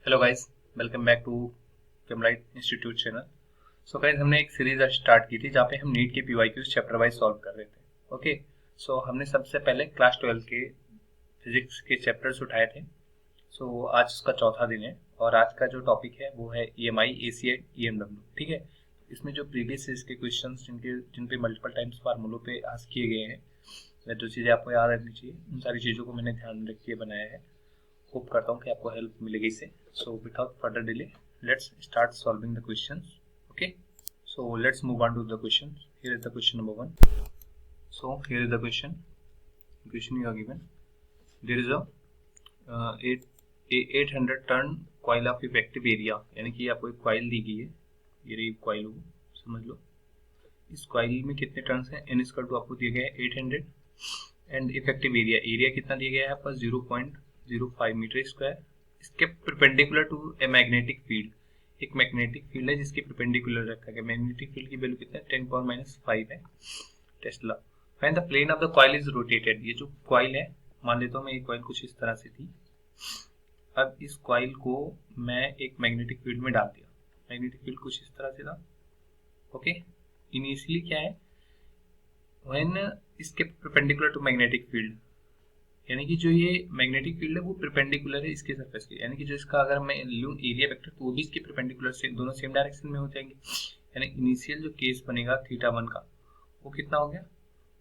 Hello guys, welcome back to Cameright institute channel. So guys, हमने एक series start की थी जहाँ पे हम नीट के पीवाईक्यूज चैप्टर वाइज सॉल्व कर रहे थे। ओके, सो हमने सबसे पहले क्लास 12 के फिजिक्स के चैप्टर्स उठाए थे। सो आज उसका चौथा दिन है और आज का जो टॉपिक है वो है EMI, ACI, EMW। ठीक है, इसमें जो प्रीवियस सीरीज के क्वेश्चंस जिन पे मल्टीपल टाइम्स फार्मूलों पे आज किए गए हैं, या जो चीज़ें आपको याद रखनी चाहिए, उन सारी चीज़ों को मैंने ध्यान रख के बनाया है। होप करता हूँ कि आपको हेल्प मिलेगी इससे। So without further delay, let's start solving the questions. Okay, so let's move on to the questions. Here is the question number 1. So here is the question you are given. There is a 800 ton coil of effective area, यानी कि आपको एक coil दी गई है, ये रही coil हो, समझ लो। इस कॉइल में कितने टर्न्स हैं? n इक्वल टू आपको दिया गया है 800 एंड इफेक्टिव एरिया कितना दिया गया है आपका 0.05 मीटर स्क्वायर। इसके perpendicular to a magnetic field, एक मैग्नेटिक फील्ड है जिसके परपेंडिकुलर रखा गया। मैग्नेटिक फील्ड की वैल्यू कितना है? 10⁻⁵ है tesla. When the plane of the coil is rotated, ये जो कॉइल है, मान लेता हूँ मैं, ये कॉइल कुछ इस तरह से थी। अब इस कॉइल को मैं एक मैग्नेटिक फील्ड में डाल दिया। मैग्नेटिक फील्ड कुछ इस तरह से था। ओके, इनिशियली क्या है, व्हेन इसके परपेंडिकुलर टू मैग्नेटिक फील्ड, यानी कि जो ये मैग्नेटिक फील्ड है वो परपेंडिकुलर है इसके सरफेस के, यानी कि जो इसका अगर मैं लूं एरिया वेक्टर तो वो भी इसके परपेंडिकुलर से, दोनों सेम डायरेक्शन में हो जाएंगे। यानी इनिशियल जो केस बनेगा θ1 का, वो कितना हो गया?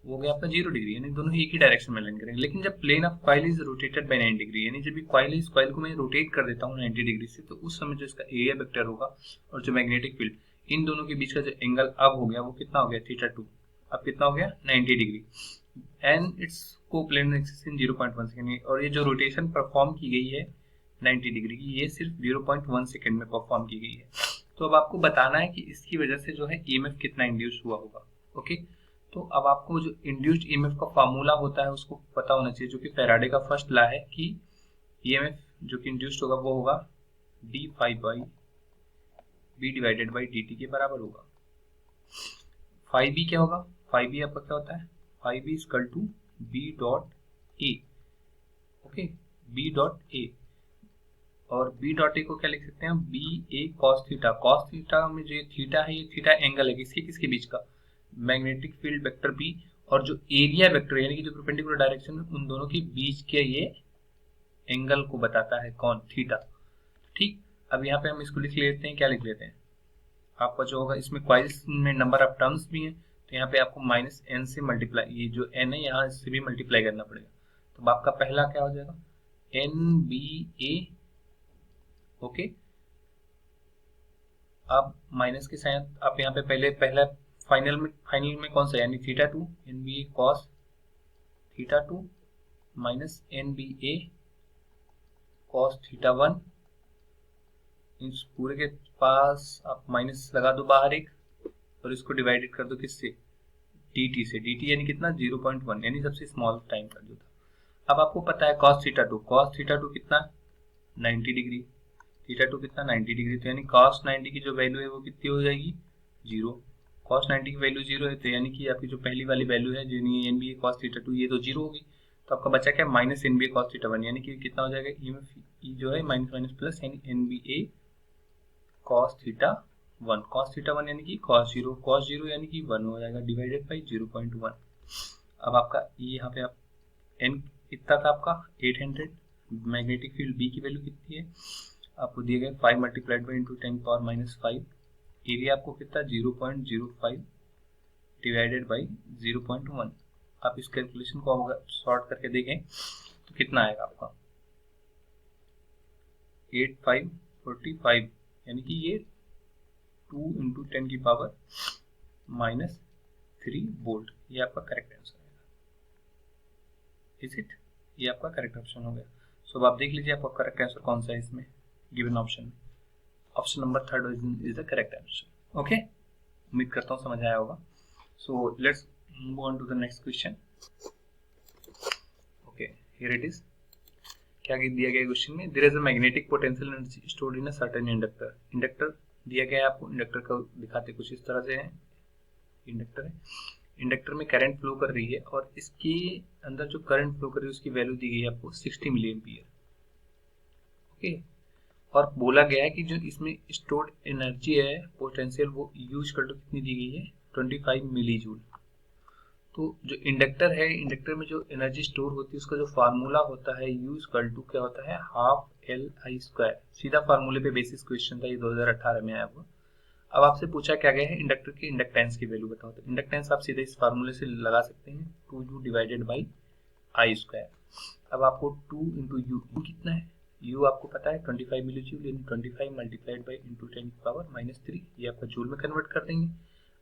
वो गया आपका 0 डिग्री, यानी दोनों एक ही डायरेक्शन में लाइन करेंगे। लेकिन जब plane of coil is rotated by 90 degree, यानी जब ये कॉइल है, इस कॉइल को मैं रोटेट कर देता हूँ 90 डिग्री से, तो उस समय जो इसका एरिया वेक्टर होगा और जो मैग्नेटिक फील्ड, इन दोनों के बीच का जो एंगल अब हो गया वो कितना हो गया? θ2। अब कितना हो गया? 90 degree and it's coplanar axis in 0.1 second. और ये जो रोटेशन परफॉर्म की गई है 90 डिग्री की, ये सिर्फ 0.1 सेकेंड में परफॉर्म की गई है। तो अब आपको बताना है कि इसकी वजह से जो है EMF कितना इंड्यूस हुआ होगा। ओके, तो अब आपको जो इंड्यूस्ड EMF का फार्मूला होता है उसको पता होना चाहिए, जो कि फैराडे का फर्स्ट लॉ है कि EMF जो कि इंड्यूस्ड होगा वो होगा d∅b डिवाइडेड बाई dt के बराबर होगा। फाइव बी क्या होगा? फाइव बी आपका क्या होता है? Phi B equal to B dot A. Okay, B dot A, और बी डॉट ए को क्या लिख सकते हैं? B A cos theta. Cos theta में जो थीटा है, ये थीटा एंगल है किसके किसके बीच का? मैग्नेटिक फील्ड वेक्टर बी और जो एरिया वेक्टर यानी कि जो परपेंडिकुलर डायरेक्शन है उन दोनों के बीच के ये एंगल को बताता है कौन? थीटा। ठीक, अब यहाँ पे हम इसको लिख लेते हैं, क्या लिख लेते हैं? आपका जो होगा, इसमें कॉइल्स में नंबर ऑफ टर्म्स भी हैं, तो यहाँ पे आपको -n से मल्टीप्लाई, ये जो n है यहाँ से भी मल्टीप्लाई करना पड़ेगा। तो आपका पहला क्या हो जाएगा? NBA। ओके, अब माइनस के साथ आप यहाँ पे पहला फाइनल में कौन सा, यानी θ2, NBA cos θ2 minus NBA cos θ1। इस पूरे के पास आप माइनस लगा दो बाहर एक, और इसको डिवाइडेड कर दो किससे? dt से। dt यानी कितना? 0.1, यानी सबसे स्मॉल टाइम का जो था। अब आपको पता है cos θ2 कितना? 90 डिग्री। θ2 कितना? 90 डिग्री। तो यानी cos 90 की जो वैल्यू है वो कितनी हो जाएगी? 0। cos 90 की वैल्यू 0 है, तो यानी कि आपकी जो पहली वाली वैल्यू है जो NBA cos θ2, ये तो 0 होगी। तो आपका बचा क्या? माइनस NBA cos θ1, यानी कि कितना हो जाएगा? EMF जो है माइनस माइनस प्लस, यानी NBA cos θ1। cos θ1 यानी कि cos 0 यानी कि 1 हो जाएगा, डिवाइडेड बाई 0.1। अब आपका यहाँ पे आप n कितना था आपका? 800। मैग्नेटिक फील्ड B की वैल्यू कितनी है? आपको दिए गए 5 मल्टीप्लाइड बाई इंटू 10⁻⁵। एरिया आपको कितना? 0.05 डिवाइडेड बाई 0.1। आप इस कैलकुलेशन को सॉर्ट करके देखें तो कितना आएगा आपका? 8545, यानी कि ये 2 × 10⁻³ वोल्ट। ये आपका करेक्ट आंसर है। Is it? ये आपका करेक्ट ऑप्शन हो गया। सो अब आप देख लीजिए आपका करेक्ट आंसर कौन सा है इसमें गिवन ऑप्शन में। Option number 3 is the correct answer. Okay, उम्मीद करता हूँ समझ आया होगा। So let's move on to the next question. Okay, here it is. क्या दिया गया क्वेश्चन में? There is a magnetic potential energy stored in a certain inductor. Inductor दिया गया है आपको, इंडक्टर का दिखाते कुछ इस तरह से है। इंडक्टर है, इंडक्टर में करंट फ्लो कर रही है और इसके अंदर जो करंट फ्लो कर रही है उसकी वैल्यू दी गई है आपको 60 मिली एम्पियर। ओके, और बोला गया है कि जो इसमें स्टोर्ड एनर्जी है पोटेंशियल वो यूज कर तो कितनी दी गई है 25 मिली जूल। तो जो इंडक्टर है, इंडक्टर में जो एनर्जी स्टोर होती है उसका जो फार्मूला होता है यूज कर टू क्या होता है हाफ एल आई स्क्वायर। सीधा फार्मूले पे बेसिस क्वेश्चन था, ये 2018 में आया हुआ। अब आपसे पूछा क्या गया है इंडक्टर की इंडक्टेंस की वैल्यू बताओ। तो इंडक्टेंस आप सीधे इस फार्मूले से लगा सकते हैं 2u divided by I square. अब आपको 2 इंटू यू कितना है, u आपको पता है 25 मिली जूल, यानी 25 मल्टीप्लाइड बाई इंटू 10 की पावर -3, ये आपका जूल में कन्वर्ट कर देंगे।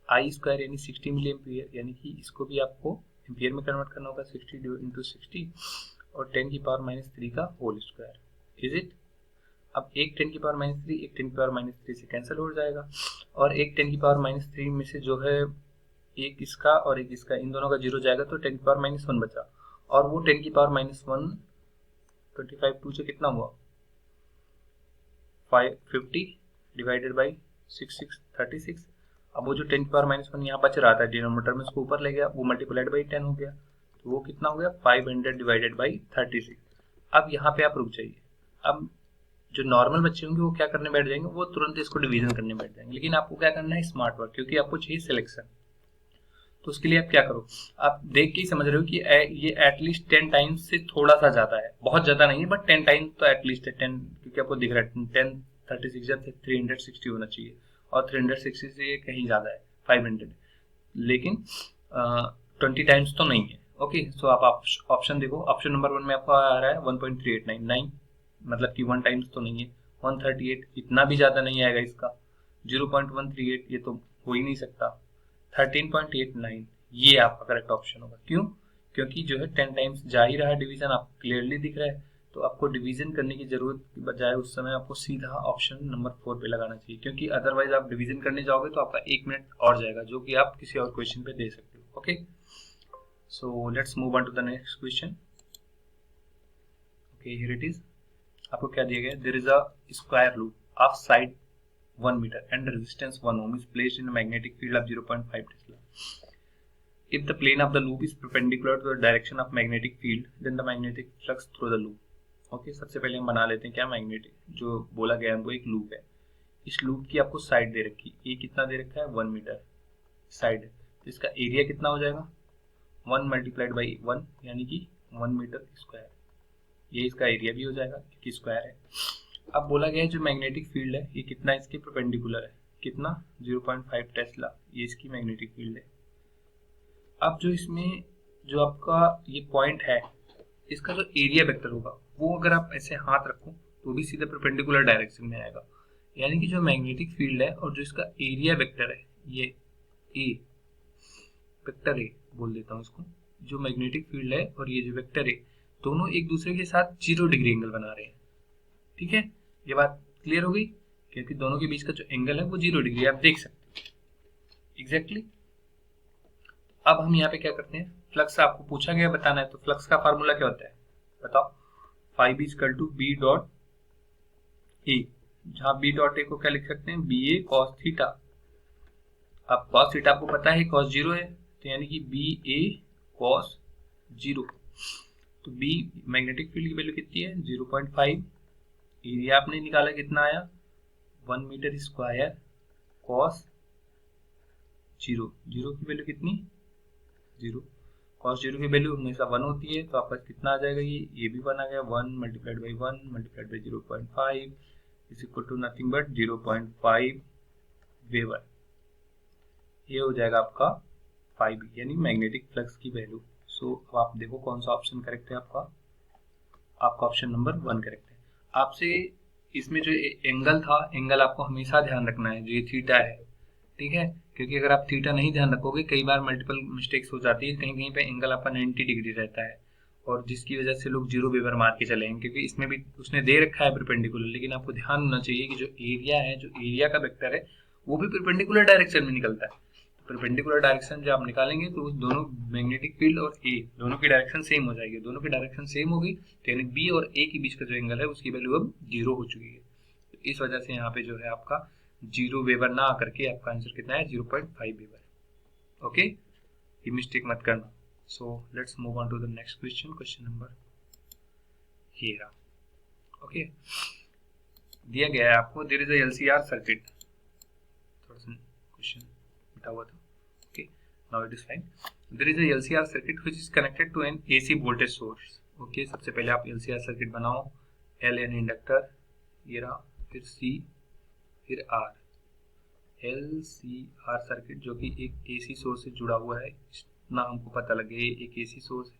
आई स्क्वायर यानी 60 मिली एम्पियर, यानी कि इसको भी आपको एम्पियर में कन्वर्ट करना होगा 60 इंटू 60 और 10 की पावर -3 का होल स्क्वायर। Is it? अब एक 10 की पावर -3 एक 10 की पावर -3 से कैंसिल हो जाएगा, और एक 10 की पावर -3 में से जो है एक इसका और एक इसका, इन दोनों का जीरो जाएगा तो 10 की पावर -1 बचा, और वो 10 की पावर -1 25 2 से कितना हुआ 550 डिवाइडेड बाई 36। अब वो जो 10 की पावर -1 यहाँ बच रहा था डिनोमिनेटर में, उसको ऊपर ले गया, वो मल्टीप्लाइड बाई 10 हो गया, तो वो कितना हो गया 500 डिवाइडेड बाई 36। अब यहाँ पे आप रुक जाइए। अब जो नॉर्मल बच्चे होंगे वो क्या करने बैठ जाएंगे, वो तुरंत इसको डिवीजन करने बैठ जाएंगे, लेकिन आपको क्या करना है स्मार्ट वर्क, क्योंकि आपको चाहिए सिलेक्शन। तो उसके लिए आप क्या करो, आप देख के ही समझ रहे हो कि ये एटलीस्ट 10 टाइम्स से थोड़ा सा ज्यादा है, बहुत ज्यादा नहीं है बट 10 टाइम्स तो एटलीस्ट है 10, क्योंकि आपको दिख रहा है 10 36 360 होना चाहिए, और 360 से कहीं ज्यादा है 500, लेकिन 20 टाइम्स तो नहीं है। ओके, सो आप ऑप्शन देखो, ऑप्शन नंबर 1 में आपको आ रहा है 1.3899, मतलब कि 1 टाइम्स तो नहीं है। 138 इतना भी ज्यादा नहीं आएगा इसका, 0.138 ये तो हो ही नहीं सकता। 13.89 ये आपका करेक्ट ऑप्शन होगा। क्यों? क्योंकि जो है 10 टाइम्स जा ही रहा है डिवीजन, आपको क्लियरली दिख रहा है, तो आपको डिवीजन करने की जरूरत की बजाय उस समय आपको सीधा ऑप्शन नंबर 4 पे लगाना चाहिए, क्योंकि अदरवाइज आप डिवीजन करने जाओगे तो आपका 1 मिनट और जाएगा, जो कि आप किसी और क्वेश्चन पे दे सकते हो। Okay, so let's move on to the next question. Okay, here it is. आपको क्या दिया गया, there is a square loop of side 1 meter and resistance 1 ohm is placed in a magnetic field of 0.5 Tesla. If the plane of the loop is perpendicular to the direction of magnetic field, then the magnetic flux through the loop. Okay, सबसे पहले हम बना लेते हैं क्या magnetic, जो बोला गया हमको एक लूप है, इस लूप की आपको साइड दे रखी, ये कितना दे रखा है 1 मीटर साइड, तो इसका एरिया कितना हो जाएगा 1 मल्टीप्लाइड बाई 1, यानी कि 1 मीटर स्क्वायर, ये इसका एरिया भी हो जाएगा क्योंकि स्क्वायर है। अब बोला गया है जो मैग्नेटिक फील्ड है ये कितना इसके परपेंडिकुलर है, कितना 0.5 टेस्ला, ये इसकी मैग्नेटिक फील्ड है। अब जो इसमें जो आपका ये पॉइंट है, इसका जो एरिया वेक्टर होगा वो अगर आप ऐसे हाथ रखो तो भी सीधे परपेंडिकुलर डायरेक्शन में आएगा, यानी कि जो मैग्नेटिक फील्ड है और जो इसका एरिया वेक्टर है, ये ए वेक्टर ए बोल देता हूँ इसको, जो मैग्नेटिक फील्ड है और ये जो वेक्टर है दोनों एक दूसरे के साथ 0 डिग्री एंगल बना रहे हैं। ठीक है, ये बात क्लियर हो गई, क्योंकि दोनों के बीच का जो एंगल है वो 0 डिग्री आप देख सकते हो एग्जैक्टली। अब हम यहाँ पे क्या करते हैं, फ्लक्स आपको पूछा गया बताना है, तो फ्लक्स का फार्मूला क्या होता है बताओ, phi is equal to B dot A, जहां बी डॉट ए को क्या लिख सकते हैं बी ए कॉस थीटा। अब कॉस थीटा आपको पता है कॉस 0 है, तो यानी कि बी ए कॉस 0, तो बी मैग्नेटिक फील्ड की वैल्यू कितनी है 0.5, एरिया आपने निकाला कितना आया 1 मीटर स्क्वायर कॉस 0, 0 की वैल्यू कितनी 0, कॉस 0 की वैल्यू हमेशा 1 होती है, तो आपका कितना आ जाएगा ये भी 1 आ गया, 1 multiplied by 1 multiplied by 0.5 is equal to nothing but 0.5 weber, ये हो जाएगा आपका 5 यानी मैग्नेटिक फ्लक्स की वैल्यू। सो अब आप देखो कौन सा ऑप्शन करेक्ट है आपका ऑप्शन नंबर 1 करेक्ट है। आपसे इसमें जो एंगल था, एंगल आपको हमेशा ध्यान रखना है जो ये थीटा है, ठीक है, क्योंकि अगर आप थीटा नहीं ध्यान रखोगे कई बार मल्टीपल मिस्टेक्स हो जाती है, कहीं कहीं पे एंगल आपका 90 डिग्री रहता है, और जिसकी वजह से लोग 0 वेबर मार के चले हैं, क्योंकि इसमें भी उसने दे रखा है परपेंडिकुलर, लेकिन आपको ध्यान होना चाहिए कि जो एरिया है, जो एरिया का वेक्टर है वो भी परपेंडिकुलर डायरेक्शन में निकलता है। परपेंडिकुलर डायरेक्शन जो आप निकालेंगे तो उस दोनों मैग्नेटिक फील्ड और ए दोनों की डायरेक्शन सेम हो जाएगी, दोनों की डायरेक्शन सेम होगी, तो यानी बी और ए के बीच का जो एंगल है उसकी वैल्यू अब 0 हो चुकी है, तो इस वजह से यहाँ पे जो है आपका 0 वेबर ना आकर के आपका आंसर कितना है 0.5 वेबर। ओके, ये मिस्टेक मत करना। So let's move on to the next question, question number 13। Okay, दिया गया है आपको, there is a LCR circuit, थोड़ा सा क्वेश्चन मिटा हुआ था, okay now it is fine. There is a LCR circuit which is connected to an AC voltage source, okay सबसे पहले आप एलसीआर सर्किट बनाओ, एल एन इंडक्टर, ये रहा, फिर सी, फिर R, L C R circuit जो कि एक एसी सोर्स से जुड़ा हुआ है, इतना हमको पता लगे एक एसी सोर्स है,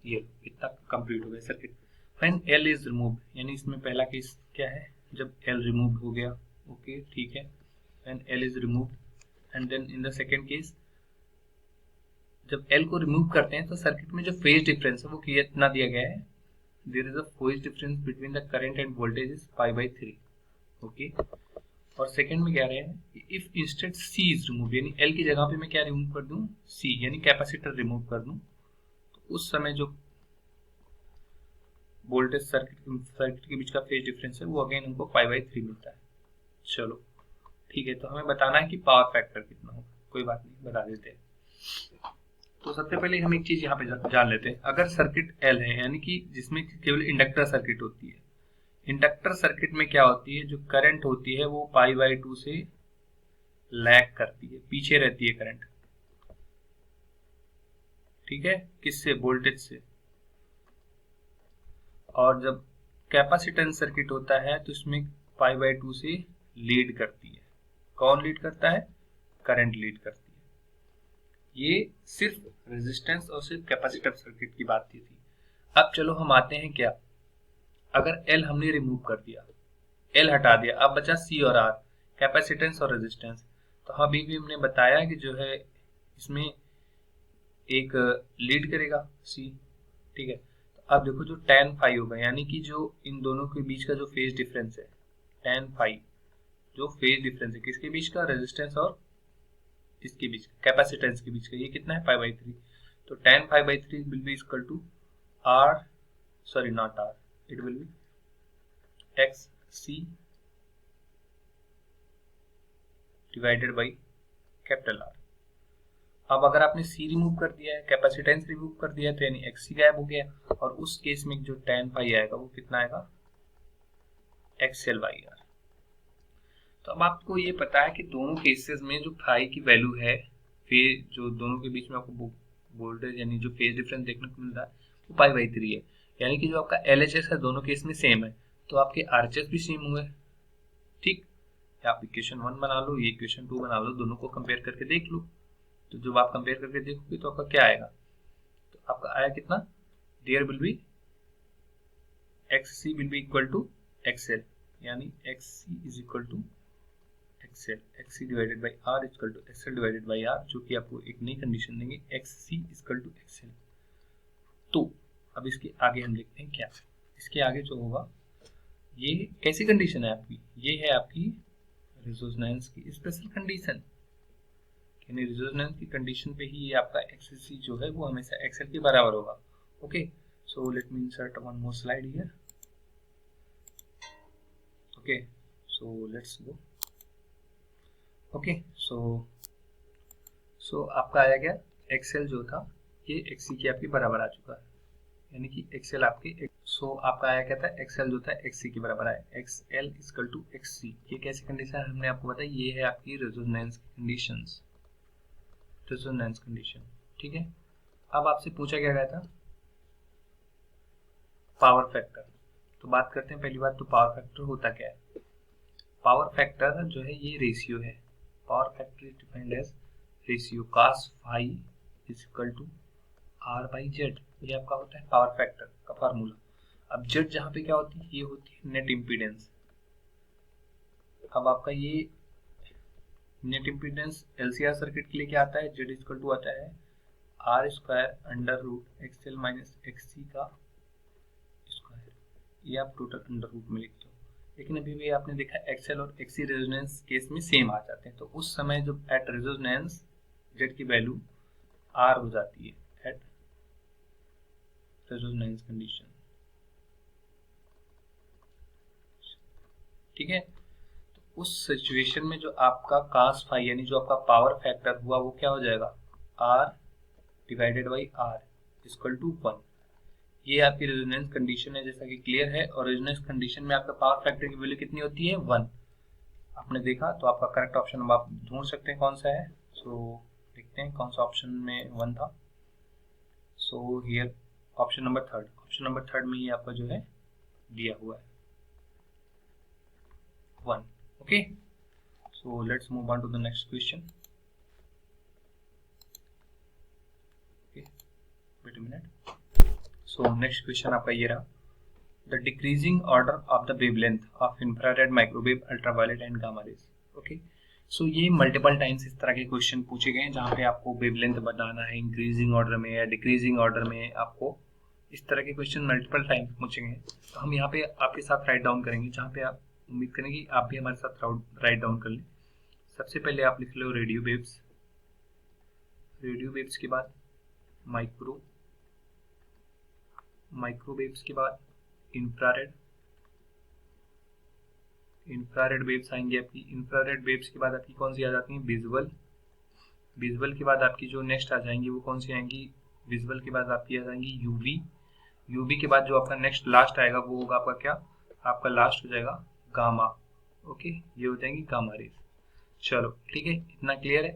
ये इतना कंप्लीट हो गया circuit. When L is remove, यानी इसमें पहला केस क्या है, जब एल रिमूव हो गया, ओके ठीक है, when L is remove, and then in the second case जब एल को रिमूव करते हैं तो सर्किट में जो फेज डिफरेंस है वो कितना दिया गया है, there is a phase difference between the current and voltage is π/3, okay. और सेकंड में क्या रहे हैं, if instead C is remove, यानी एल की जगह पे मैं क्या रिमूव कर दूं, सी यानी कैपेसिटर रिमूव कर दूं, तो उस समय जो वोल्टेज सर्किट के बीच का फेज डिफरेंस है वो अगेन हमको π/3 मिलता है। चलो ठीक है, तो हमें बताना है कि पावर फैक्टर कितना होगा, कोई बात नहीं बता देते हैं। तो सबसे पहले हम एक चीज यहाँ पे जान लेते हैं, अगर सर्किट एल है यानी कि जिसमें केवल इंडक्टर सर्किट होती है, इंडक्टर सर्किट में क्या होती है, जो करंट होती है वो π/2 से लैग करती है, पीछे रहती है करंट, ठीक है, किससे, वोल्टेज से। और जब कैपेसिटेंस सर्किट होता है तो इसमें π/2 से लीड करती है, कौन लीड करता है, करंट लीड करती है। ये सिर्फ रेजिस्टेंस और सिर्फ कैपेसिटर सर्किट की बात थी। अब चलो हम आते हैं क्या, अगर एल हमने रिमूव कर दिया, एल हटा दिया, अब बचा सी और आर, कैपेसिटेंस और रेजिस्टेंस। तो अभी भी हमने बताया कि जो है इसमें एक लीड करेगा सी, ठीक है। तो अब देखो जो tan फाई होगा, यानी कि जो इन दोनों के बीच का जो फेज डिफरेंस है, tan फाई जो फेज डिफरेंस है किसके बीच का, रेजिस्टेंस और इसके बीच, कैपेसिटेंस के बीच का, ये कितना है π/3। तो tan π/3 will be equal to r, sorry not r, it will be xc divided by capital R। अब अगर आपने C रिमूव कर दिया है, कैपेसिटेंस रिमूव कर दिया है, तो यानी XC गायब हो गया, और उस केस में जो tan पाई आएगा वो कितना आएगा, XL/R। तो अब आपको ये पता है कि दोनों केसेस में जो फाई की वैल्यू है, फेज जो दोनों के बीच में आपको वोल्टेज यानी जो फेज डिफरेंस देखने को मिल रहा है वो π/3 है, यानी कि जो आपका LHS है दोनों केस में सेम है, तो आपके RHS भी सेम हुए, ठीक। आप इक्वेशन 1 बना लो, ये इक्वेशन 2 बना लो, दोनों को कंपेयर करके देख लो। तो जब आप कंपेयर करके देखोगे तो आपका क्या आएगा, तो आपका आया कितना, there will be XC will be equal to XL, यानी XC is equal to XL, XC divided by R equal to XL divided by R, जो कि आपको एक नई कंडीशन देंगे, XC इक्वल टू XL। तो अब इसके आगे हम लिखते हैं क्या, इसके आगे जो होगा, ये कैसी कंडीशन है आपकी, ये है आपकी रेजोनेंस की स्पेशल कंडीशन, यानी रेजोनेंस की कंडीशन पे ही ये आपका XC जो है वो हमेशा XL के बराबर होगा, okay. So let me insert one more slide here, okay, so let's go, okay. So आपका आया गया XL जो था ये XC के आपके बराबर आ चुका है, यानी कि XL आपके आपका आया क्या था, XL जो था XC के बराबर आया, XL इक्वल टू XC। ये कैसी कंडीशन है हमने आपको बताया, ये है आपकी रेजोनेंस कंडीशंस, रेजोनेंस कंडीशन, ठीक है। अब आपसे पूछा क्या गया था, पावर फैक्टर। तो बात करते हैं, पहली बात तो पावर फैक्टर होता क्या है, पावर फैक्टर जो है ये रेशियो है, power factor is defined as ratio cos phi is equal to R/Z, ये आपका होता है पावर फैक्टर का फार्मूला। अब Z जहाँ पे क्या होती है, ये होती है नेट इम्पीडेंस। अब आपका ये नेट इम्पीडेंस LCR सर्किट के लिए क्या आता है, Z इक्वल टू आता है R² XL माइनस XC का स्क्वायर, ये आप टोटल अंडर रूट में लिखते हो। लेकिन अभी भी आपने देखा XL और XC रेजोनेंस केस में सेम आ जाते हैं, तो उस समय जब एट रेजोनेंस Z की वैल्यू R हो जाती है एट रेजोनेंस कंडीशन, ठीक है। तो उस सिचुएशन में जो आपका cos फाई यानी जो आपका पावर फैक्टर हुआ वो क्या हो जाएगा, R divided by R equal to 1। ये आपकी रेजोनेंस कंडीशन है, जैसा कि क्लियर है। और रेजोनेंस कंडीशन में आपका पावर फैक्टर की वैल्यू कितनी होती है, 1। आपने देखा, तो आपका करेक्ट ऑप्शन अब आप ढूंढ सकते हैं कौन सा है। सो देखते हैं कौन सा ऑप्शन में 1 था। So here option number third में ही आपका जो है दिया हुआ है 1। Okay, so let's move on to the next question. Okay, wait a minute. So next question आपका ये रहा, the decreasing order of the wavelength of infrared, microwave, ultraviolet and gamma rays. Okay, so ये multiple times इस तरह के question पूछे गए हैं जहाँ पे आपको वेवलेंथ बताना है इंक्रीजिंग ऑर्डर में या डिक्रीजिंग ऑर्डर में। आपको इस तरह के क्वेश्चन मल्टीपल टाइम्स पूछे गए हैं, तो हम यहाँ पे आपके साथ राइट डाउन करेंगे, जहाँ पे आप उम्मीद करेंगे कि आप भी हमारे साथ राइट डाउन कर लें। सबसे पहले आप लिख लो रेडियो वेव्स, रेडियो वेव्स के बाद माइक्रोवेव्स के बाद इंफ्रारेड वेव्स आएंगे आपकी। इंफ्रारेड वेव्स के बाद आपकी कौन सी आ जाती है, विजुअल के बाद आपकी जो नेक्स्ट आ जाएंगी वो कौन सी आएंगी, विजुअल के बाद आपकी आ जाएंगी यूवी के बाद जो आपका नेक्स्ट लास्ट आएगा वो होगा आपका क्या, आपका लास्ट हो जाएगा गामा। ओके, ये हो जाएंगी गामा रेज। चलो ठीक है, इतना क्लियर है।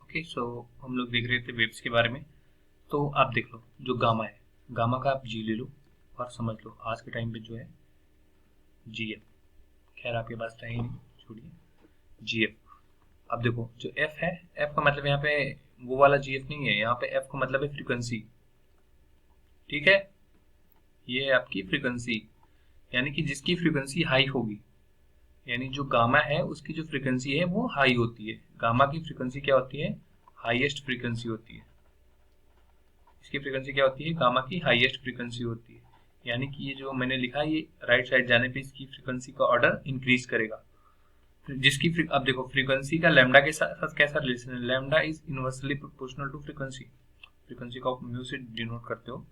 ओके, सो हम लोग देख रहे थे वेव्स के बारे में। तो आप देख लो जो गामा है, गामा का आप जी ले लो और समझ लो आज के टाइम पे जो है GF, खैर आपके पास था ही नहीं, छोड़िए, GF। अब देखो जो F है, F का मतलब यहाँ पे वो वाला GF नहीं है, यहाँ पे F का मतलब है फ्रीक्वेंसी। ठीक है, ये है आपकी फ्रीक्वेंसी, यानी कि जिसकी फ्रीक्वेंसी हाई होगी, यानी जो गामा है उसकी जो फ्रीक्वेंसी है वो हाई होती है। गामा की फ्रीक्वेंसी क्या होती है, हाईएस्ट फ्रीक्वेंसी होती है। इसकी फ्रीक्वेंसी क्या होती है, गामा की हाईएस्ट फ्रीक्वेंसी होती है। यानी कि ये जो मैंने लिखा है, ये राइट साइड जाने पे इसकी फ्रीक्वेंसी का ऑर्डर इंक्रीज करेगा। जिसकी अब देखो फ्रीक्वेंसी का लैम्डा के साथ कैसा रिलेशन है, lambda is inversely proportional to frequency. Frequency को आप म्यू से डिनोट करते हो,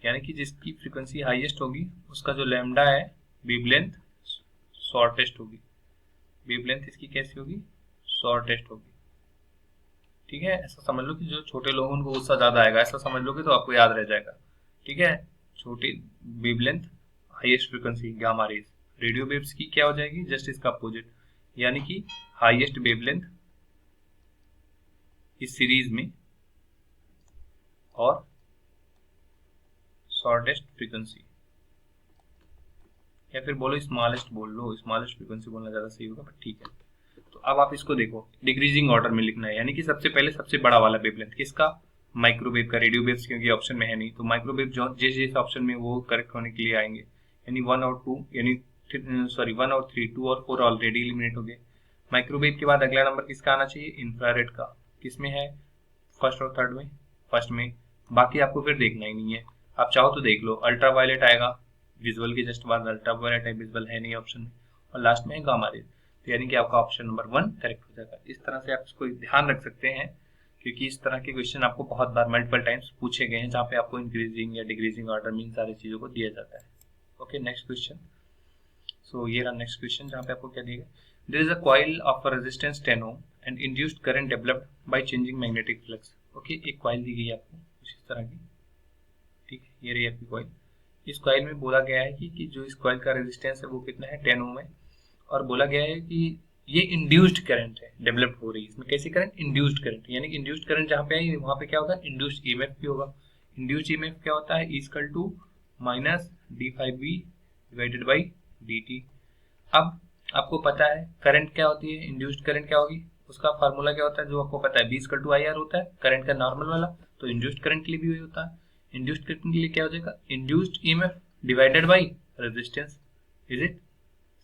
यानी कि जिसकी फ्रीक्वेंसी हाईएस्ट होगी उसका जो लैम्डा है, वेवलेंथ शॉर्टेस्ट होगी। वेवलेंथ इसकी कैसी होगी, शॉर्टेस्ट होगी। ठीक है, ऐसा समझ लो कि जो छोटे लोग उनको गुस्सा ज्यादा आएगा, ऐसा समझ लोगे तो आपको याद रह जाएगा। ठीक है, छोटी wavelength, highest frequency gamma rays. Radio waves की क्या हो जाएगी, जस्ट इसका अपोजिट, यानी कि हाईएस्ट वेवलेंथ इस सीरीज में और शॉर्टेस्ट फ्रीक्वेंसी, या फिर बोलो स्मॉलेस्ट बोल लो, स्मॉलेस्ट फ्रीक्वेंसी बोलना ज्यादा सही होगा, बट ठीक है। तो अब आप इसको देखो डिक्रीजिंग ऑर्डर में लिखना है, यानी कि सबसे पहले सबसे बड़ा वाला वेवलेंथ किसका, माइक्रोवेव का। रेडियो वेव्स क्योंकि ऑप्शन में है नहीं, तो माइक्रोवेव जो जिस ऑप्शन में वो करेक्ट होने के लिए आएंगे, यानी 1 और 2, यानी 1 और 3, 2 और 4 ऑलरेडी एलिमिनेट हो गए। माइक्रोवेव के बाद अगला नंबर किसका आना चाहिए, इंफ्रारेड का। किसमें है, फर्स्ट और थर्ड में, फर्स्ट में। बाकी आपको फिर देखना ही नहीं है, आप चाहो तो देख लो। अल्ट्रावायलेट आएगा विजुअल के जस्ट बाद, अल्ट्रावायलेट है, विजुअल है नहीं ऑप्शन में, और लास्ट में है गामा रेज। तो यानी कि आपका ऑप्शन नंबर 1 करेक्ट हो जाएगा। इस तरह से आप इसको ध्यान रख सकते हैं, क्योंकि इस तरह के क्वेश्चन आपको बहुत बार मल्टीपल टाइम्स पूछे गए हैं, जहाँ पे आपको इंक्रीजिंग या डिक्रीजिंग ऑर्डर में इन सारी चीजों को दिया जाता है। Okay, next question. सो ये रहा नेक्स्ट क्वेश्चन, जहाँ पे आपको क्या दिया, there is a coil of resistance 10 ohm and induced current developed by changing magnetic flux. Okay, एक कॉइल दी गई है आपको कुछ इस तरह की। ठीक है, ये रही आपकी कॉइल। इस कॉइल में बोला गया है कि जो इस कॉइल का रेजिस्टेंस है वो कितना है, 10 ओम है, और बोला गया है कि ये इंड्यूस्ड करंट है, डेवलप हो रही है इसमें। कैसी करंट, इंड्यूस्ड करंट, यानी कि इंड्यूस्ड करंट जहाँ पे है वहाँ पे क्या होगा, इंड्यूस्ड ईएमएफ भी होगा। इंड्यूस्ड ईएमएफ क्या होता है, equal to minus d∅b divided by dt। अब आपको पता है करंट क्या होती है, इंड्यूस्ड करंट क्या होगी, उसका फार्मूला क्या होता है जो आपको पता है, b इक्वल टू IR होता है करंट का नॉर्मल वाला। तो इंड्यूस्ड करंट के लिए भी वही होता है। इंड्यूस्ड करंट के लिए क्या हो जाएगा, induced EMF divided by resistance. Is it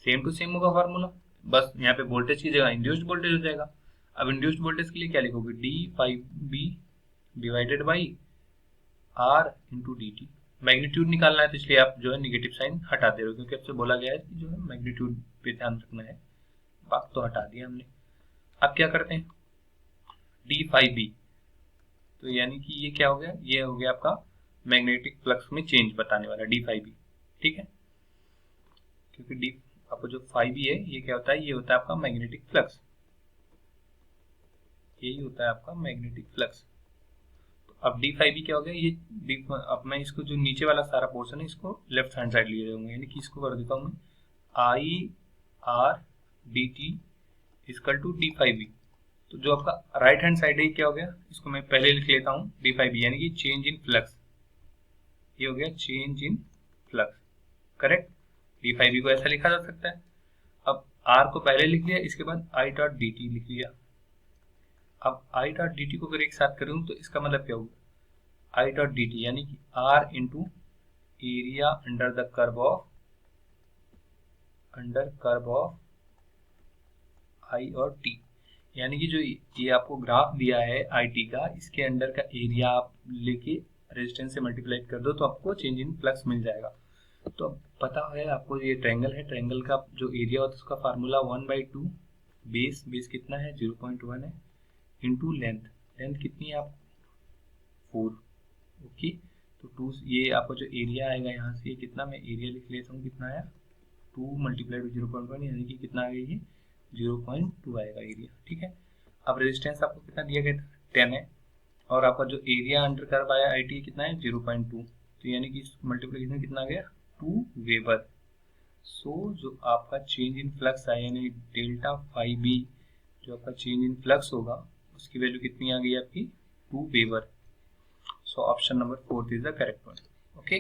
same to same होगा फार्मूला, बस यहाँ पे वोल्टेज की जगह इंड्यूस्ड वोल्टेज हो जाएगा। अब इंड्यूस्ड वोल्टेज के लिए क्या लिखोगे, d∅b divided by r into dt। Magnitude निकालना है तो इसलिए आप जो है निगेटिव साइन हटा दे रहे हो, क्योंकि आपसे बोला गया है कि जो है मैग्नीट्यूड पे ध्यान रखना है। बात तो हटा दिया हमने। अब क्या करते हैं, d∅b, तो यानी कि ये क्या हो गया, ये हो गया आपका मैग्नेटिक फ्लक्स में चेंज बताने वाला d∅b। ठीक है, क्योंकि d आपको जो phi है ये क्या होता है, ये होता है आपका मैग्नेटिक फ्लक्स, यही होता है आपका मैग्नेटिक फ्लक्स। तो अब डी फाइव बी क्या हो गया, ये अब मैं इसको जो नीचे वाला सारा पोर्शन है इसको लेफ्ट हैंड साइड लिए जाऊंगा, यानी कि इसको कर देता हूँ मैं I R D T equal to D phi B. तो जो आपका राइट हैंड साइड है क्या हो गया, इसको मैं पहले लिख लेता हूँ डी फाइव बी, यानी कि चेंज इन फ्लक्स, ये हो गया change in flux, correct. D phi B को ऐसा लिखा जा सकता है। अब आर को पहले लिख लिया, इसके बाद आई डॉट डी टी लिख लिया। अब आई डॉट डी टी को अगर एक साथ करूँ तो इसका मतलब क्या होगा, आई डॉट डी टी यानी कि R into area under curve of I और टी, यानी कि जो ये आपको ग्राफ दिया है आई टी का, इसके अंडर का एरिया आप लेके रेजिस्टेंस से मल्टीप्लाई कर दो तो आपको चेंज इन फ्लक्स मिल जाएगा। तो अब पता है आपको ये ट्रायंगल है, ट्रायंगल का जो एरिया होता है उसका फार्मूला 1/2 बेस कितना है 0.1 है, इंटू लेंथ कितनी है आप 4, ओके। तो 2 ये आपका जो एरिया आएगा यहाँ से, कितना मैं एरिया लिख लेता हूँ, कितना आया 2 मल्टीप्लाई टू 0.1, यानी कि कितना आ गया ये 0.2 आएगा एरिया, ठीक है। अब रेजिस्टेंस आपको कितना दिया गया था 10 है, और आपका जो एरिया अंडर कर्व आया आई टी कितना है 0.2, तो यानी कि मल्टीप्लिकेशन कितना आ गया 2 वेबर। सो जो आपका चेंज इन फ्लक्स आया यानी डेल्टा फाइव बी, जो आपका चेंज इन फ्लक्स होगा उसकी वैल्यू कितनी आ गई आपकी 2 weber. So option number 4 is the correct one, okay.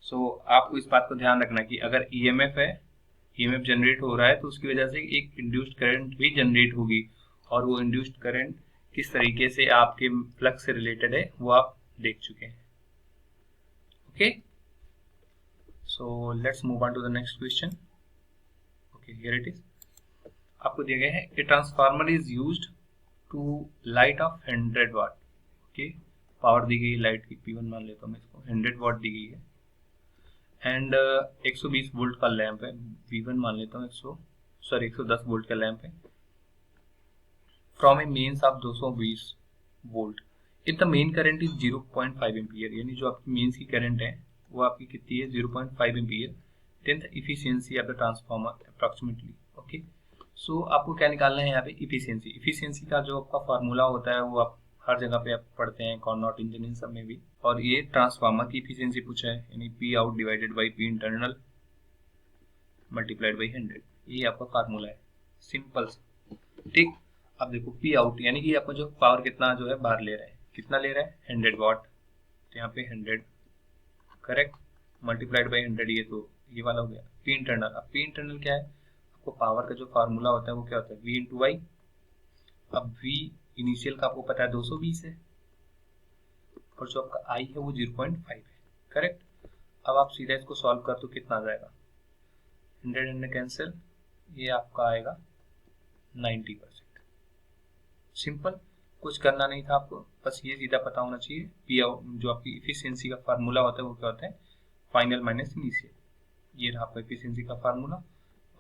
So आपको इस बात को ध्यान रखना कि अगर ईएमएफ है, ईएमएफ जनरेट हो रहा है तो उसकी वजह से एक इंड्यूस्ड करंट भी जनरेट होगी, और वो इंड्यूस्ड करंट किस तरीके से आपके फ्लक्स से रिलेटेड है वो आप देख चुके हैं, okay. So let's move on to the next question, okay here it is. आपको दिया गया है a transformer is used to light of 100 watt, okay. Power दी गई लाइट की P1 मान लेता हूँ मैं इसको, 100 वाट दी गई है, एंड 120 वोल्ट का लैंप है, V1 मान लेता हूँ 110 वोल्ट का लैंप है, from a mains of 220 volt, if the main current is 0.5 ampere, यानी जो आपकी मेन्स की करंट है वो आपकी कितनी है 0.5 ampere, then the efficiency of the transformer approximately, okay. So आपको क्या निकालना है यहाँ पे इफिशियंसी का जो आपका फार्मूला होता है वो आप हर जगह पे आप पढ़ते हैं, कॉर्नॉट इंजन इन सब में भी, और ये ट्रांसफार्मर की इफिशियंसी पूछा है, यानी P out divided by P internal multiplied by 100, ये आपका फार्मूला है, सिंपल सा, ठीक। अब देखो पी आउट यानी कि आपका जो पावर कितना जो है बाहर ले रहा है, कितना ले रहा है 100 वाट, तो यहाँ पे 100 करेक्ट, मल्टीप्लाइड बाई 100, ये तो ये वाला हो गया पी इंटरनल। अब पी इंटरनल क्या है, आपको पावर का जो फार्मूला होता है वो क्या होता है V इंटू वाई। अब V इनिशियल का आपको पता है 220 है, और जो आपका I है वो 0.5 है, करेक्ट। अब आप सीधा इसको सॉल्व कर तो कितना आ जाएगा, 100 कैंसिल, ये आपका आएगा 90%, सिंपल, कुछ करना नहीं था आपको, बस ये सीधा पता होना चाहिए पी आउट जो आपकी इफिशियंसी का फार्मूला होता है वो क्या होता है फाइनल माइनस इनिशियल, ये रहा आपका इफिशियंसी का फार्मूला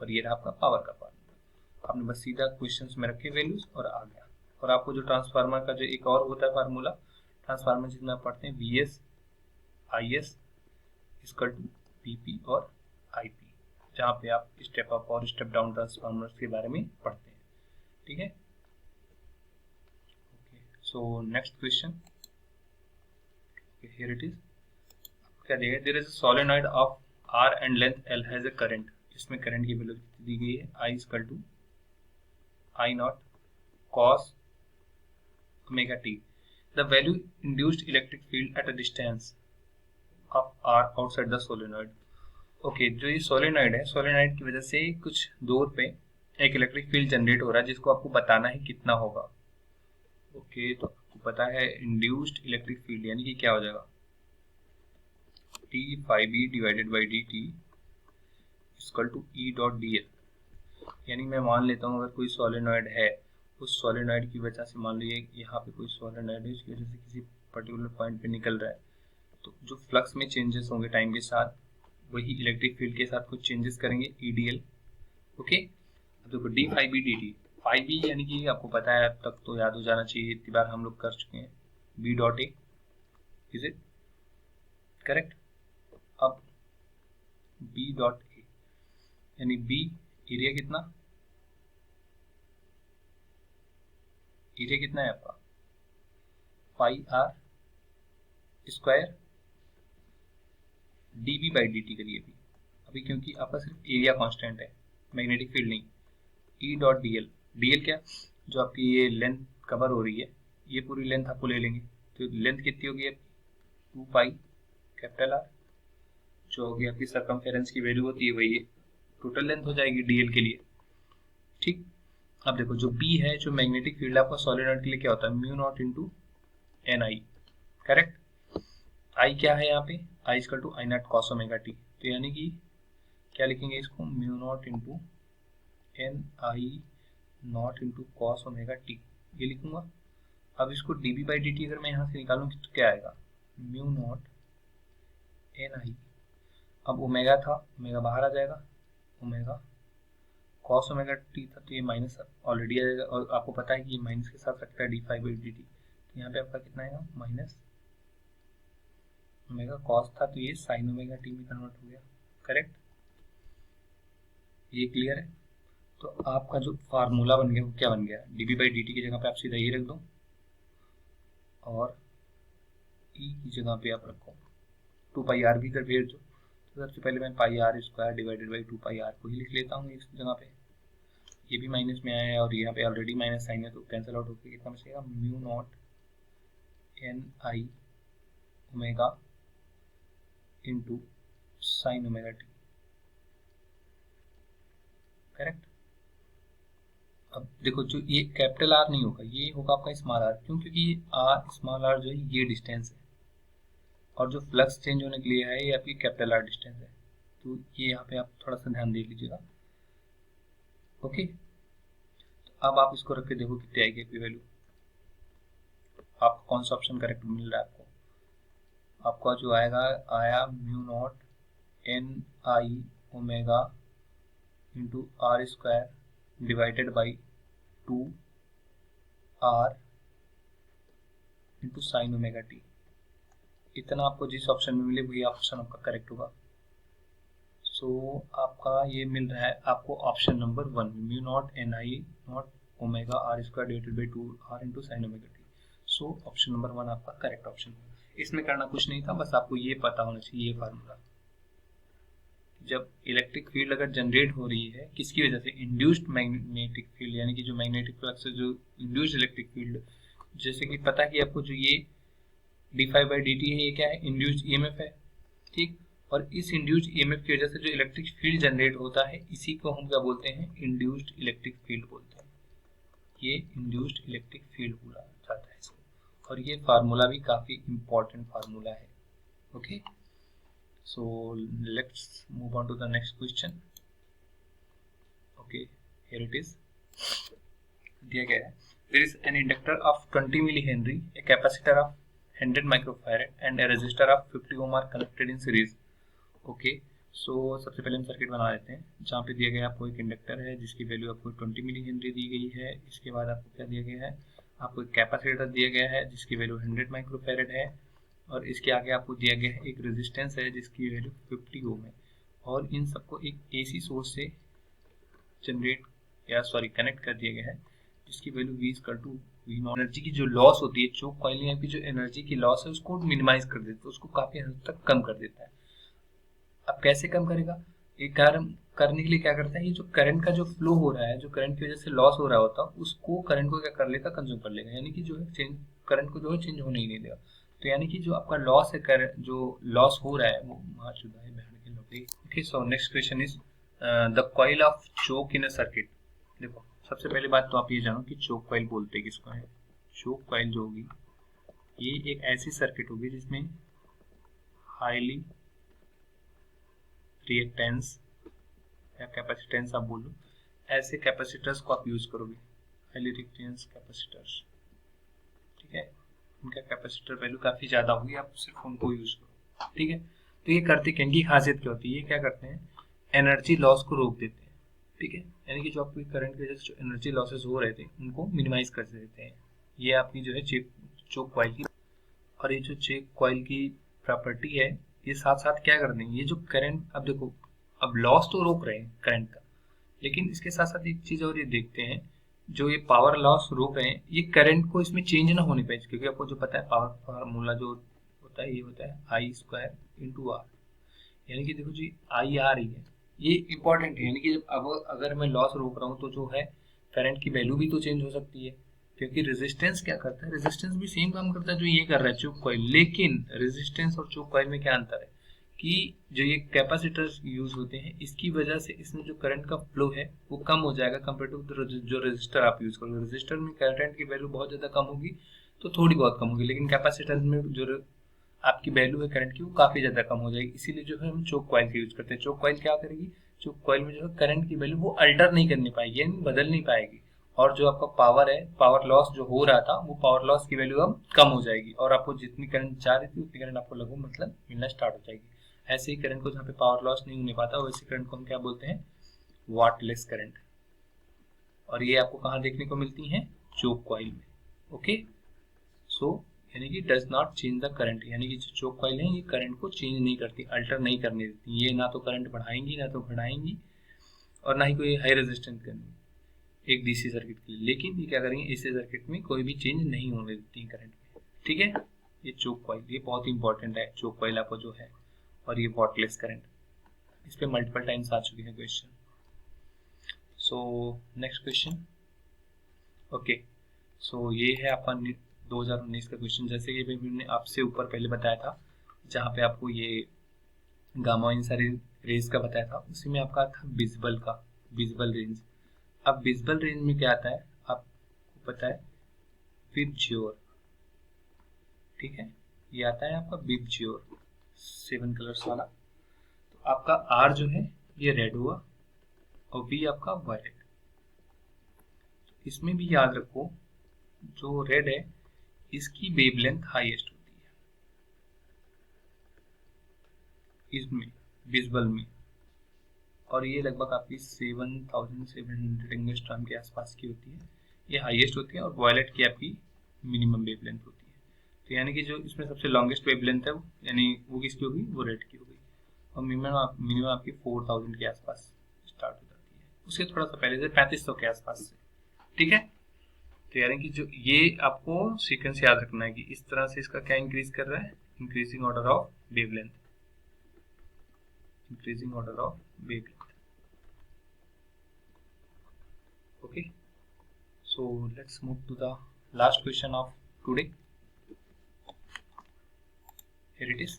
और ये रहा आपका पावर का फार्मूला। आपने बस सीधा क्वेश्चंस में रखे वैल्यूज और आ गया। और आपको जो ट्रांसफार्मर का जो एक और होता है फार्मूला, ट्रांसफार्मर जिसमें आप पढ़ते हैं VS IS equal to PP और IP, जहाँ पे आप स्टेप अप और स्टेप डाउन ट्रांसफार्मर्स के बारे में पढ़ते हैं, ठीक है। So next question, okay, here it is, क्या दिया है, there is a solenoid of R and length L has a current, इसमें करंट की वैल्यू दी गई है I equal to I nought cos omega t, the value induced electric field at a distance of R outside the solenoid, okay, जो ये solenoid है, solenoid की वजह से कुछ दूर पे एक इलेक्ट्रिक फील्ड जनरेट हो रहा है जिसको आपको बताना है कितना होगा, ओके। तो आपको पता है इंड्यूस्ड इलेक्ट्रिक फील्ड यानी कि क्या हो जाएगा T5E divided by dt equal to E dot dl, यानी मैं मान लेता हूँ अगर कोई सोलेनॉइड है, उस सोलेनॉइड की वजह से मान लीजिए यहाँ पे कोई सोलेनॉइड है, इसकी वजह से किसी पर्टिकुलर पॉइंट पे निकल रहा है, तो जो फ्लक्स में चेंजेस होंगे टाइम के साथ वही इलेक्ट्रिक फील्ड के साथ कुछ चेंजेस करेंगे EDL, ओके। अब देखो D5E dt, 5B यानी कि आपको पता है अब तक तो याद हो जाना चाहिए, इतनी बार हम लोग कर चुके हैं, B dot A, is it correct. अब B डॉट ए यानी B एरिया कितना, एरिया कितना है आपका 5R square dB by dt करिए अभी क्योंकि आपका सिर्फ एरिया कांस्टेंट है, मैग्नेटिक फील्ड नहीं। E dot D L, D L क्या, जो आपकी ये लेंथ कवर हो रही है, ये पूरी लेंथ आपको ले लेंगे, तो लेंथ कितनी होगी आपकी 2 पाई कैपिटल आर, जो होगी आपकी सरकमफेरेंस की वैल्यू होती है वही टोटल लेंथ हो जाएगी डीएल के लिए। ठीक, अब देखो जो बी है, जो मैग्नेटिक फील्ड आपका सॉलिनॉइड के लिए क्या होता है, mu nought into N I, correct. I क्या है यहाँ पे, I equal to I nought cos omega T, तो यानी कि क्या लिखेंगे इसको, mu nought into N I nought into cos omega T, ये लिखूंगा। अब इसको dB बाई dt अगर मैं यहाँ से निकालूँ तो क्या आएगा, म्यू नॉट एन आई, अब ओमेगा था, ओमेगा बाहर आ जाएगा, ओमेगा कॉस ओमेगा टी था, तो ये माइनस ऑलरेडी आ जाएगा, और आपको पता है कि ये माइनस के साथ रखता है D phi by D T, तो यहाँ पे आपका कितना आएगा, माइनस ओमेगा कॉस था, तो ये साइन ओमेगा टी में कन्वर्ट हो गया, करेक्ट। ये क्लियर है। तो आपका जो फार्मूला बन गया वो क्या बन गया, dB बाई dt की जगह पे आप सीधा ये रख दो, और e की जगह पे आप रखो 2 पाई आर भी इधर भेज दो। तो सबसे पहले मैं pi R square divided by 2 pi R को ही लिख लेता हूँ इस जगह पे, ये भी माइनस में आया है और यहाँ पे ऑलरेडी माइनस साइन है, तो कैंसिल आउट होकर कितना बचेगा, mu nought N I omega into sine omega T, correct. अब देखो जो ये कैपिटल आर नहीं होगा, ये होगा आपका स्मॉल आर, क्यों, क्योंकि ये आर स्मॉल आर जो है ये डिस्टेंस है, और जो फ्लक्स चेंज होने के लिए है ये आपकी कैपिटल आर डिस्टेंस है, तो ये यहाँ पे आप थोड़ा सा ध्यान दे लीजिएगा, ओके। तो अब आप इसको रख के देखो कितनी आएगी आपकी वैल्यू, आपको कौन सा ऑप्शन करेक्ट मिल रहा है आपको, आपका जो आएगा आया mu nought N I omega into R square divided by 2 R into sine omega T, इतना आपको जिस ऑप्शन में मिले वही ऑप्शन आपका करेक्ट होगा। सो आपका ये मिल रहा है आपको option number 1, mu nought N I nought omega R square divided by 2 R into sine omega T. So option number 1 आपका करेक्ट ऑप्शन है। इसमें करना कुछ नहीं था, बस आपको ये पता होना चाहिए ये फार्मूला, जब इलेक्ट्रिक फील्ड अगर जनरेट हो रही है किसकी वजह से, इंड्यूस्ड मैग्नेटिक फील्ड, यानी कि जो मैग्नेटिक फ्लक्स है, जो इंड्यूस्ड इलेक्ट्रिक फील्ड, जैसे कि पता है कि आपको जो ये D phi by D T है, ये क्या है, इंड्यूस्ड ईएमएफ है, ठीक। और इस इंड्यूस्ड ईएमएफ की वजह से जो इलेक्ट्रिक फील्ड जनरेट होता है, इसी को हम क्या बोलते हैं, इंड्यूस्ड इलेक्ट्रिक फील्ड बोलते हैं। ये इंड्यूस्ड इलेक्ट्रिक फील्ड बोला जाता है इसको, और ये फार्मूला भी काफी इंपॉर्टेंट फार्मूला है, okay. So let's move on to the next question. Okay, here it is. दिया गया है, there is an inductor of 20 millihenry, a capacitor of 100 microfarad and a resistor of 50 ohm are connected in series. Okay, so सबसे पहले हम circuit बना लेते हैं, जहाँ पे दिया गया आपको एक इंडक्टर है जिसकी वैल्यू आपको 20 मिलीहेनरी दी गई है। इसके बाद आपको क्या दिया गया है, आपको एक कैपेसिटर दिया गया है जिसकी वैल्यू 100 माइक्रोफैरड है, और इसके आगे आपको दिया गया है एक रेजिस्टेंस है जिसकी वैल्यू 50 ओम है, और इन सबको एक एसी सोर्स से कनेक्ट कर दिया गया है जिसकी value V equal to V nought. Energy की जो लॉस होती है, चोक कॉइलिंग की जो एनर्जी की लॉस है उसको मिनिमाइज कर देता है, उसको काफी हद तक कम कर देता है। अब कैसे कम करेगा, ये कार्य करने के लिए क्या करता है, ये जो करंट का जो फ्लो हो रहा है, जो करंट की वजह से लॉस हो रहा होता है, उसको करंट को क्या कर लेगा, कंज्यूम कर लेगा, यानी कि जो है करंट को जो है चेंज होने ही नहीं देगा। तो यानी कि जो आपका लॉस है, जो लॉस हो रहा है वो वहां चुका है बहन के लोग। Okay, so next question is the coil of choke in a circuit. देखो सबसे पहली बात तो आप ये जानो कि चोक कॉइल बोलते किसको है। चोक कॉइल जो होगी ये एक ऐसी सर्किट होगी जिसमें हाईली रिएक्टेंस या कैपेसिटेंस आप बोलो, ऐसे कैपेसिटर्स को आप यूज करोगे, हाईली रिएक्टेंस कैपेसिटर्स, ठीक है। उनका कैपेसिटर वैल्यू काफी ज्यादा होगी, आप सिर्फ उनको यूज करो, ठीक है। तो ये करते क्या, इनकी खासियत क्या होती है, ये क्या करते हैं, एनर्जी लॉस को रोक देते हैं, ठीक है। यानी कि जो आपकी करंट की वजह से जो एनर्जी लॉसेस हो रहे थे उनको मिनिमाइज कर देते हैं। ये आपकी जो है चोक कॉइल की, और ये जो चोक कॉइल की प्रॉपर्टी है, ये साथ साथ क्या कर देंगे, ये जो करंट, अब देखो अब लॉस तो रोक रहे हैं करंट का, लेकिन इसके साथ साथ एक चीज और ये देखते हैं, जो ये पावर लॉस रोक रहे हैं, ये करंट को इसमें चेंज ना होने पाए, क्योंकि आपको जो पता है पावर फार्मूला जो होता है, ये होता है आई स्क्वायर इंटू आर। यानी कि देखो जी आई आ रही है, ये इंपॉर्टेंट है, यानी कि जब अब अगर मैं लॉस रोक रहा हूँ तो जो है करंट की वैल्यू भी तो चेंज हो सकती है, क्योंकि रेजिस्टेंस क्या करता है, रेजिस्टेंस भी सेम काम करता है जो ये कर रहा है चोक कॉइल, लेकिन रेजिस्टेंस और चोक कॉइल में क्या अंतर है कि जो ये कैपेसिटर यूज होते हैं इसकी वजह से इसमें जो करंट का फ्लो है वो कम हो जाएगा कंपेयर टू जो रेजिस्टर आप यूज करोगे। रेजिस्टर में करंट की वैल्यू बहुत ज्यादा कम होगी तो थोड़ी बहुत कम होगी, लेकिन कैपेसिटर में जो आपकी वैल्यू है करंट की वो काफी ज्यादा कम हो जाएगी, इसीलिए जो है हम चोक कॉइल का यूज करते हैं। चोक कॉइल क्या करेगी, चोक कॉइल में जो है करंट की वैल्यू वो अल्टर नहीं करनी पाएगी, यानी बदल नहीं पाएगी, और जो आपका पावर है, पावर लॉस जो हो रहा था वो पावर लॉस की वैल्यू अब कम हो जाएगी और आपको जितनी करंट चाह रही थी उतनी करंट आपको लगभग मतलब मिलना स्टार्ट हो जाएगी। ऐसे ही करंट को जहाँ पे पावर लॉस नहीं होने पाता वैसे करंट को हम क्या बोलते हैं, वाटलेस करंट। और ये आपको कहाँ देखने को मिलती है, चोक कॉइल में। ओके, सो यानी कि does not change the current, यानी कि जो चोक कॉइल है ये करंट को चेंज नहीं करती, अल्टर नहीं करने देती, ये ना तो करंट बढ़ाएंगी ना तो घटाएंगी और ना ही कोई हाई रेजिस्टेंस करेंगी एक डीसी सर्किट के लिए, लेकिन ये क्या करेंगे एसी सर्किट में कोई भी चेंज नहीं होने देती करंट में। ठीक है, ये चोक कॉइल ये बहुत ही इंपॉर्टेंट है, चोक कॉइल आपको जो है, और ये वाटलेस करंट, इस पे मल्टीपल टाइम्स आ चुके हैं question. So next question. Okay, so ये है आपका 2019 का क्वेश्चन। जैसे कि मैंने आपसे ऊपर पहले बताया था जहाँ पे आपको ये गामा इन सारी रेंज का बताया था, उसी में आपका था विजिबल का, विजिबल रेंज। अब विजिबल रेंज में क्या आता है आपको पता है, विबज्योर। ठीक है, ये आता है आपका विबज्योर 7 कलर्स वाला। तो आपका आर जो है ये रेड हुआ और वी आपका वायलेट। इसमें भी याद रखो जो रेड है इसकी वेवलेंथ हाईएस्ट होती है इसमें विजिबल में, और ये लगभग आपकी 7700 एंगस्ट्रॉम के आसपास की होती है, ये हाईएस्ट होती है, और वायलेट की आपकी मिनिमम वेवलेंथ होती है। तो यानी कि जो इसमें सबसे लॉन्गेस्ट वेवलेंथ है वो यानी वो किसकी होगी, वो रेड की होगी, और मिनिमम आपकी 4000 के आसपास स्टार्ट हो जाती है, उसके थोड़ा सा पहले से 3500 के आसपास से। ठीक है, तो यानी कि जो ये आपको सीक्वेंस याद रखना है कि इस तरह से इसका क्या इंक्रीज कर रहा है, increasing order of wavelength, increasing order of wavelength. Okay, so let's move to the last question of today. Here it is.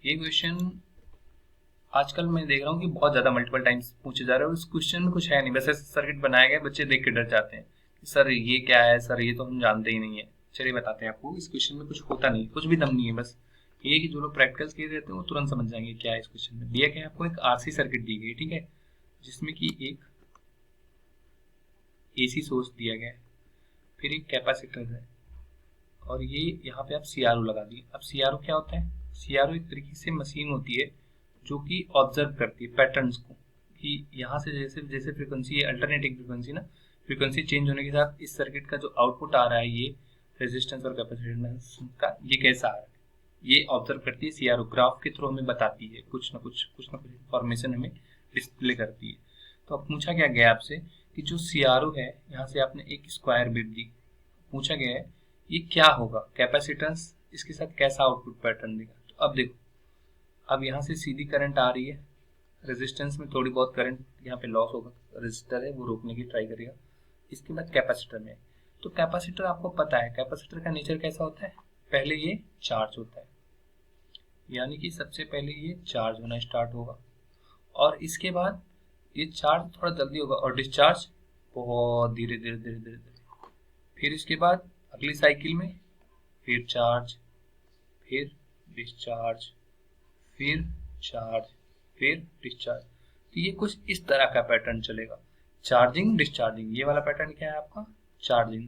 ये क्वेश्चन आजकल मैं देख रहा हूँ कि बहुत ज्यादा मल्टीपल टाइम्स पूछे जा रहे हैं, उस क्वेश्चन में कुछ है नहीं, बस ऐसे सर्किट बनाया गया, बच्चे देख के डर जाते हैं सर ये क्या है, सर ये तो हम जानते ही नहीं है। चलिए बताते हैं आपको, इस क्वेश्चन में कुछ होता नहीं, कुछ भी दम नहीं है, बस ये कि जो लोग प्रैक्टिकल्स किए रहते हैं वो तुरंत समझ जाएंगे क्या है इस क्वेश्चन में। दिया क्या है आपको, एक आरसी सर्किट दी गई, ठीक है, जिसमें कि एक एसी सोर्स दिया गया है, फिर एक कैपेसिटर है, और ये यहाँ पे आप सीआरओ लगा दिए। अब सीआरओ क्या होता है, सीआरओ एक तरीके से मशीन होती है जो कि ऑब्जर्व करती है पैटर्न्स को, कि यहाँ से जैसे जैसे फ्रीक्वेंसी, अल्टरनेटिंग फ्रीक्वेंसी ना, फ्रीक्वेंसी चेंज होने के साथ इस सर्किट का जो आउटपुट आ रहा है ये रेजिस्टेंस और कैपेसिटेंस का ये कैसा आ रहा है, ये ऑब्जर्व करती है सीआरओ, ग्राफ के थ्रू हमें बताती है, कुछ ना कुछ इंफॉर्मेशन हमें डिस्प्ले करती है। तो अब पूछा क्या गया आपसे कि जो सीआरओ है यहाँ से आपने एक स्क्वायर वेव दी, पूछा गया है ये क्या होगा, कैपेसिटेंस इसके साथ कैसा आउटपुट पैटर्न देगा। तो अब देखो, अब यहाँ से सीधी करंट आ रही है, रेजिस्टेंस में थोड़ी बहुत करंट यहाँ पे लॉस होगा, रेजिस्टर है वो रोकने की ट्राई करेगा। इसके बाद कैपेसिटर में, तो कैपेसिटर आपको पता है कैपेसिटर का नेचर कैसा होता है, पहले ये चार्ज होता है, यानी कि सबसे पहले ये चार्ज होना स्टार्ट होगा, और इसके बाद ये चार्ज थोड़ा जल्दी होगा और डिस्चार्ज बहुत धीरे धीरे धीरे धीरे धीरे, फिर इसके बाद अगली साइकिल में फिर चार्ज, फिर डिस्चार्ज, फिर चार्ज, फिर डिस्चार्ज। तो ये कुछ इस तरह का पैटर्न चलेगा, चार्जिंग डिस्चार्जिंग। ये वाला पैटर्न क्या है आपका, चार्जिंग,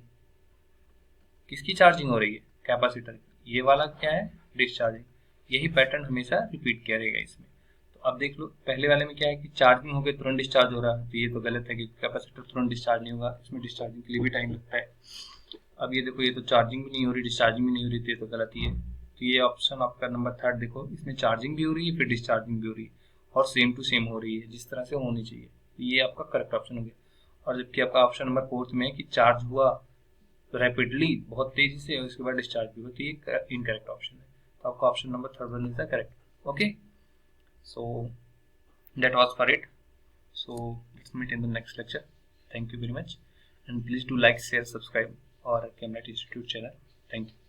किसकी चार्जिंग हो रही है, कैपेसिटर की। ये वाला क्या है, डिस्चार्जिंग। यही पैटर्न हमेशा रिपीट किया रहेगा इसमें। तो अब देख लो पहले वाले में क्या है कि चार्जिंग हो गई तुरंत डिस्चार्ज हो रहा है, तो ये तो गलत है कि कैपेसिटर तुरंत डिस्चार्ज नहीं होगा, इसमें डिस्चार्जिंग के लिए भी टाइम लगता है। अब ये देखो ये तो चार्जिंग भी नहीं हो रही, डिस्चार्जिंग भी नहीं हो रही, तो ये तो गलत ही है। तो ये ऑप्शन आपका नंबर 3 देखो, इसमें चार्जिंग भी हो रही है फिर डिस्चार्जिंग भी हो रही है और सेम टू सेम हो रही है जिस तरह से होनी चाहिए, ये आपका करेक्ट ऑप्शन हो गया। और जबकि आपका ऑप्शन नंबर 4 में कि चार्ज हुआ रैपिडली बहुत तेजी से और उसके बाद डिस्चार्ज भी हुआ, तो ये इनकरेक्ट ऑप्शन है। तो आपका option number third one is the correct. Okay, so that was for it. So let's meet in the next lecture. Thank you very much, and please do like, share, subscribe our ChemNet Institute channel. Thank you.